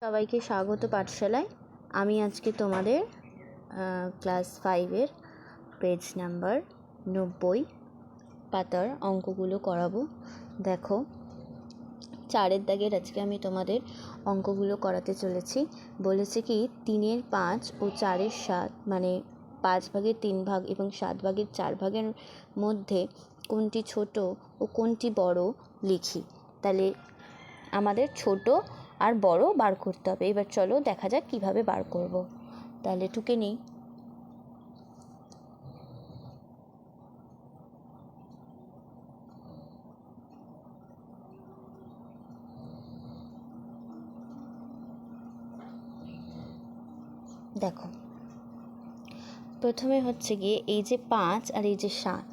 সবাইকে স্বাগত পাঠশালায়। আমি আজকে তোমাদের ক্লাস 5-এর পেজ নাম্বার 90 পাতার অঙ্কগুলো করাবো। দেখো, 4-এর দাগের আজকে আমি তোমাদের অঙ্কগুলো করাতে চলেছি। বলেছে কি 3-এর 5 ও 4-এর 7 মানে 5 ভাগের 3 ভাগ এবং 7 ভাগের 4 ভাগের মধ্যে কোনটি ছোট ও কোনটি বড় লিখি। তাহলে আমাদের ছোট আর বড় বার করতে হবে। এবার চলো দেখা যাক কিভাবে বার করব। তাহলে টুকে নিই। দেখো, প্রথমে হচ্ছে গিয়ে এই যে 5 আর এই যে 7,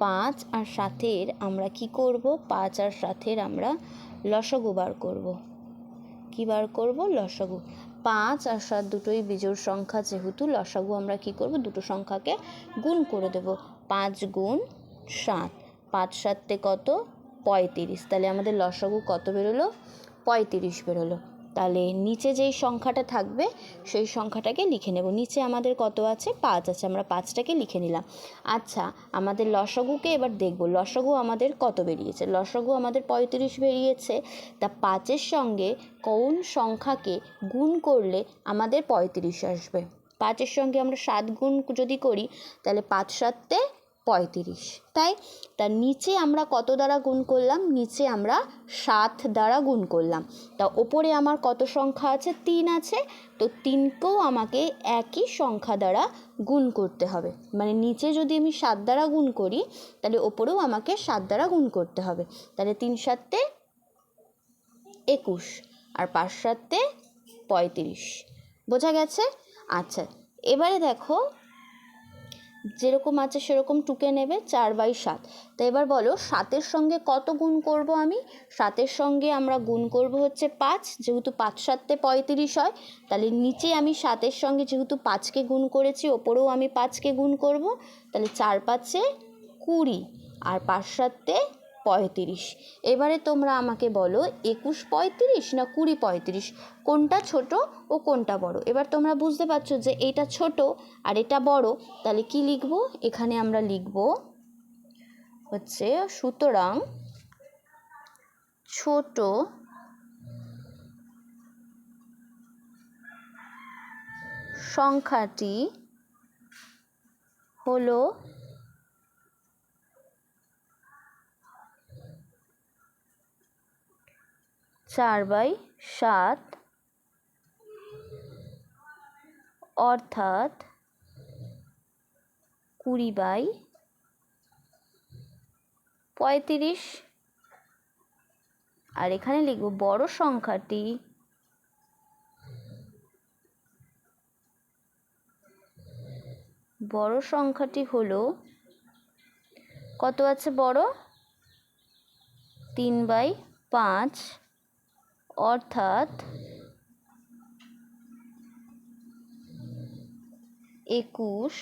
5 আর 7-এর আমরা কি করব? 5 আর 7-এর আমরা লসাগু বার করব। কি বার করব? লসাগু। 5 আর 7 দুটোই বিজোড় সংখ্যা, যেহেতু লসাগু আমরা কি করব? দুটো সংখ্যাকে গুণ করে দেব। 5 গুণ 7, 5 7 কত? 35। তাহলে আমাদের লসাগু কত বেরোলো? 35 বেরোলো। তাহলে নিচে যেই সংখ্যাটা থাকবে সেই সংখ্যাটাকে লিখে নেব। নিচে আমাদের কত আছে? 5 আছে, আমরা 5টাকে লিখে নিলাম। আচ্ছা, আমাদের লসাগুকে এবার দেখব। লসাগু আমাদের কত বেরিয়েছে? লসাগু আমাদের 35 বেরিয়েছে। তা 5-এর সঙ্গে কোন সংখ্যাকে গুণ করলে আমাদের 35 আসবে? 5-এর সঙ্গে আমরা 7 গুণ যদি করি তাহলে 5 7 35, তাই? তার নিচে আমরা কত দ্বারা গুণ করলাম? নিচে আমরা 7 দ্বারা গুণ করলাম। তা ওপরে আমার কত সংখ্যা আছে? 3 আছে। তো 3কেও আমাকে একই সংখ্যা দ্বারা গুণ করতে হবে। মানে নিচে যদি আমি 7 দ্বারা গুণ করি তাহলে ওপরেও আমাকে 7 দ্বারা গুণ করতে হবে। তাহলে 3 7 21 আর 5 7 35। বোঝা গেছে? আচ্ছা, এবারে দেখো, যেরকম আছে সেরকম টুকে নেবে। 4/7। তো এবার বলো 7-এর সঙ্গে কত গুণ করব আমি? 7-এর সঙ্গে আমরা গুণ করব হচ্ছে 5, যেহেতু 5 7 35 হয়। তাহলে নিচে আমি 7-এর সঙ্গে যেহেতু 5কে গুণ করেছি, ওপরেও আমি 5কে গুণ করব। তাহলে 4 5 20 আর 5 7 35। এবারে তোমরা আমাকে বলো 21 35 না 20 35, কোনটা ছোট ও কোনটা বড়? এবার তোমরা বুঝতে পারছো যে এটা ছোট আর এটা বড়। তাহলে কি লিখব? এখানে আমরা লিখব হচ্ছে, সুতরাং ছোট সংখ্যাটি হলো 4/7, অর্থাৎ 20/35। আর এখানে লিখব বড় সংখ্যাটি হলো, কত আছে বড়? 3/5, অর্থাৎ 21।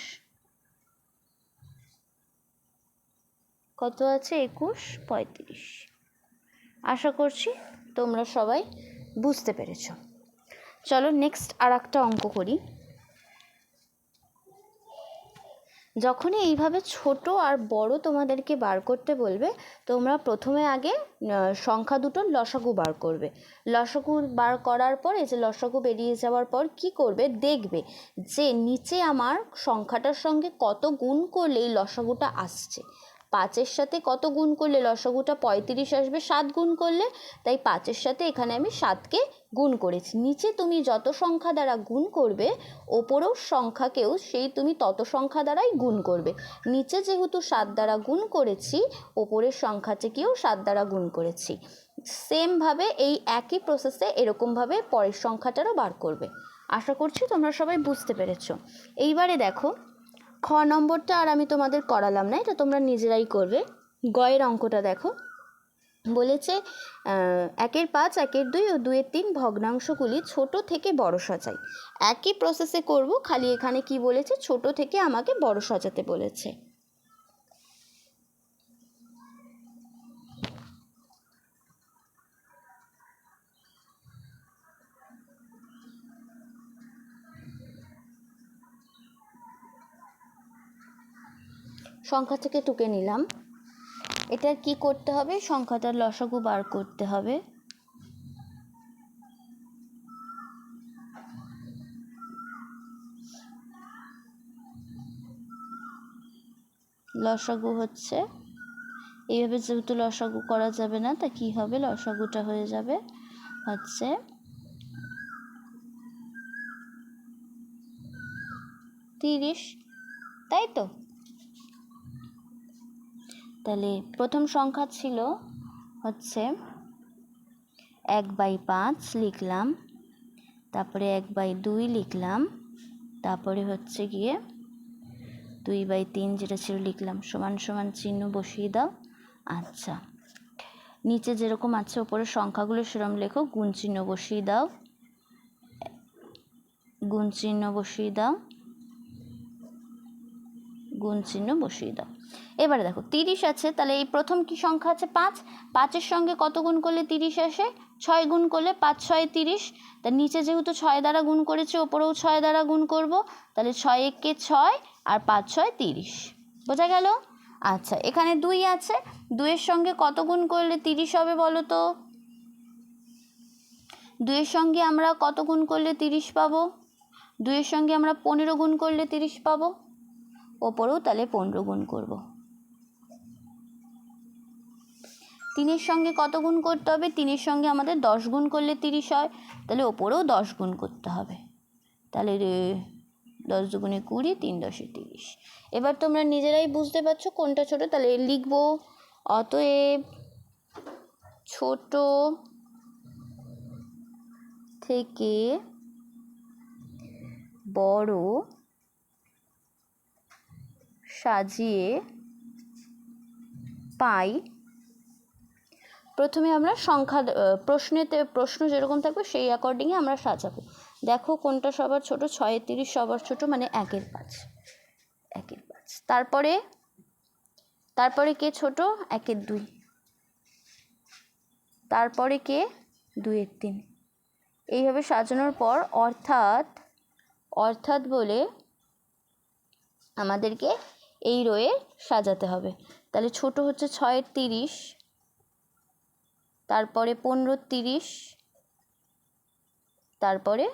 কত আছে? 21 35। আশা করছি তোমরা সবাই বুঝতে পেরেছ। চলো নেক্সট আর একটা অঙ্ক করি। যখনই এইভাবে ছোট আর বড় তোমাদেরকে বার করতে বলবে, তোমরা প্রথমে আগে সংখ্যা দুটোর লসাগু বার করবে। লসাগু বার করার পর, এই যে লসাগু বেরিয়ে যাওয়ার পর কি করবে? দেখবে যে নিচে আমার সংখ্যাটার সঙ্গে কত গুণ করলে এই লসাগুটা আসছে। 5-এর সাথে কত গুণ করলে লসাগুটা 35 আসবে? 7 গুণ করলে। তাই 5-এর সাথে এখানে আমি 7কে গুণ করেছি। নিচে তুমি যত সংখ্যা দ্বারা গুণ করবে, ওপরেও সংখ্যাকেও সেই তুমি তত সংখ্যা দ্বারাই গুণ করবে। নিচে যেহেতু 7 দ্বারা গুণ করেছি, ওপরের সংখ্যাটিকেও 7 দ্বারা গুণ করেছি। সেমভাবে এই একই প্রসেসে এরকমভাবে পরের সংখ্যাটারও বার করবে। আশা করছি তোমরা সবাই বুঝতে পেরেছ। এইবারে দেখো, খ নম্বরটা আর আমি তোমাদের করালাম না, এটা তোমরা নিজেরাই করবে। গয়ের অঙ্কটা দেখো। বলেছে 1-এর 5, 1-এর 2 ও 2-এর 3 ভগ্নাংশগুলি ছোট থেকে বড় সাজাই। একই প্রসেসে করব, খালি এখানে কি বলেছে? ছোট থেকে আমাকে বড় সাজাতে বলেছে। সংখ্যা থেকে টুকে নিলাম। এটার কি করতে হবে, সংখ্যাটার লসাগু বার করতে হবে। লসাগু হচ্ছে এইভাবে, যেহেতু লসাগু করা যাবে না, তা কি হবে, লসাগুটা হয়ে যাবে হচ্ছে 30, তাই তো? তাহলে প্রথম সংখ্যা ছিল হচ্ছে 1/5 লিখলাম, তারপরে 1/2 লিখলাম, তারপরে হচ্ছে গিয়ে 2/3 যেটা ছিল লিখলাম, সমান সমান চিহ্ন বসিয়ে দাও। আচ্ছা, নিচে যেরকম আছে ওপরের সংখ্যাগুলো সেরকম লেখো, গুণ চিহ্ন বসিয়ে দাও, গুণ চিহ্ন বসিয়ে দাও, গুণ চিহ্ন বসিয়ে দাও। এবারে দেখো 30 আছে, তাহলে এই প্রথম কি সংখ্যা আছে 5, 5-এর সঙ্গে কত গুণ করলে 30 আসে, 6 গুণ করলে 5 6 30। তার নিচে যেহেতু 6 দ্বারা গুণ করেছে, ওপরেও 6 দ্বারা গুণ করব, তাহলে 6 একে 6 আর 5 6 30, বোঝা গেল? আচ্ছা, এখানে 2 আছে, 2-এর সঙ্গে কত গুণ করলে 30 হবে বলো তো? 2-এর সঙ্গে আমরা কত গুণ করলে 30 পাবো? 2-এর সঙ্গে আমরা 15 গুণ করলে 30 পাবো, ওপরেও তাহলে 15 গুণ করব। 3-এর সঙ্গে কত গুণ করতে হবে? 3-এর সঙ্গে আমাদের 10 গুণ করলে 30 হয়, তাহলে ওপরেও 10 গুণ করতে হবে, তাহলে 10 দুগুণে 20, 3 10 30। এবার তোমরা নিজেরাই বুঝতে পারছো কোনটা ছোট, তাহলে লিখবো অতএব ছোট থেকে বড় সাজিয়ে পাই। প্রথমে আমরা সংখ্যা প্রশ্ন যেরকম থাকবে সেই অ্যাকর্ডিংয়ে আমরা সাজাবো। দেখো কোনটা সবার ছোট, 6 30 সবার ছোট, মানে 1-এর 5, 1-এর 5। তারপরে কে ছোট? 1-এর 2, তারপরে কে? 2-এর 3। এইভাবে সাজানোর পর অর্থাৎ বলে আমাদেরকে এই রোয়ে সাজাতে হবে। তাহলে ছোট হচ্ছে 6-এর 30, তারপরে 15-র 30, তারপরে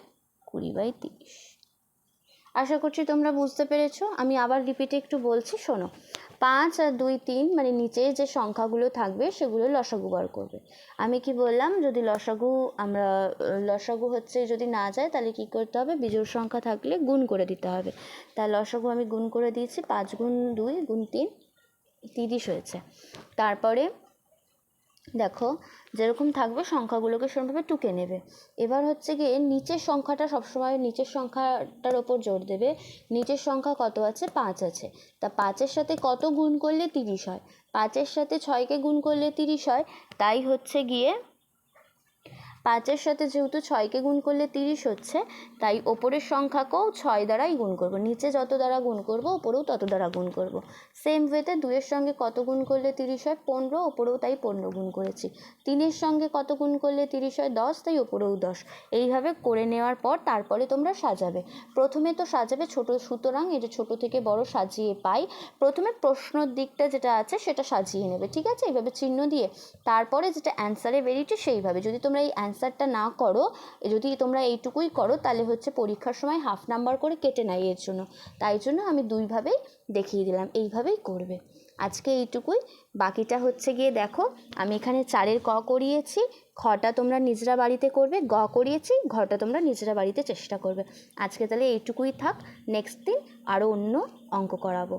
20/30। আশা করছি তোমরা বুঝতে পেরেছো। আমি আবার রিপিটে একটু বলছি, শোনো। 5 আর 2 3 মানে নিচে যে সংখ্যাগুলো থাকবে সেগুলো লসাগু বার করবে। আমি কি বললাম, যদি লসাগু হচ্ছে যদি না যায়, তাহলে কি করতে হবে, বিজোড় সংখ্যা থাকলে গুণ করে দিতে হবে। তাই লসাগু আমি গুণ করে দিয়েছি, 5 গুণ 2 গুণ 3 30 হয়েছে। তারপরে দেখো যেরকম থাকবে সংখ্যাগুলোকে সেরকমভাবে টুকে নেবে। এবার হচ্ছে গিয়ে নিচের সংখ্যাটা সবসময় নিচের সংখ্যাটার ওপর জোর দেবে। নিচের সংখ্যা কত আছে? 5 আছে। তা 5-এর সাথে কত গুণ করলে 30 হয়? 5-এর সাথে 6কে গুণ করলে 30 হয়। তাই হচ্ছে গিয়ে 5-এর সাথে যেহেতু 6কে গুণ করলে 30 হচ্ছে, তাই ওপরের সংখ্যাকেও 6 দ্বারাই গুণ করব। নিচে যত দ্বারা গুণ করব, ওপরেও তত দ্বারা গুণ করব। সেম ওয়েতে 2-এর সঙ্গে কত গুণ করলে 30 হয়? 15, ওপরেও তাই 15 গুণ করেছি। 3-এর সঙ্গে কত গুণ করলে 30 হয়? 10, তাই ওপরেও 10। এইভাবে করে নেওয়ার পর তারপরে তোমরা সাজাবে। প্রথমে তো সাজাবে ছোট, সুতরাং এটা ছোট থেকে বড় সাজিয়ে পাই। প্রথমে প্রশ্নর দিকটা যেটা আছে সেটা সাজিয়ে নেবে, ঠিক আছে, এইভাবে চিহ্ন দিয়ে। তারপরে যেটা অ্যান্সারে বেরিয়েছে সেইভাবে। যদি তোমরা এই অ্যান্সারটা না করো, যদি তোমরা এইটুকুই করো, তাহলে হচ্ছে পরীক্ষার সময় হাফ নাম্বার করে কেটে নেয় এর জন্য। তাই জন্য আমি দুইভাবেই দেখিয়ে দিলাম, এইভাবেই করবে। আজকে এইটুকুই। বাকিটা হচ্ছে গিয়ে দেখো, আমি এখানে 4-এর ক করিয়েছি, খটা তোমরা নিজেরা বাড়িতে করবে, গ করিয়েছি, ঘটা তোমরা নিজেরা বাড়িতে চেষ্টা করবে। আজকে তাহলে এইটুকুই থাক, নেক্সট দিন আরও অন্য অঙ্ক করাবো।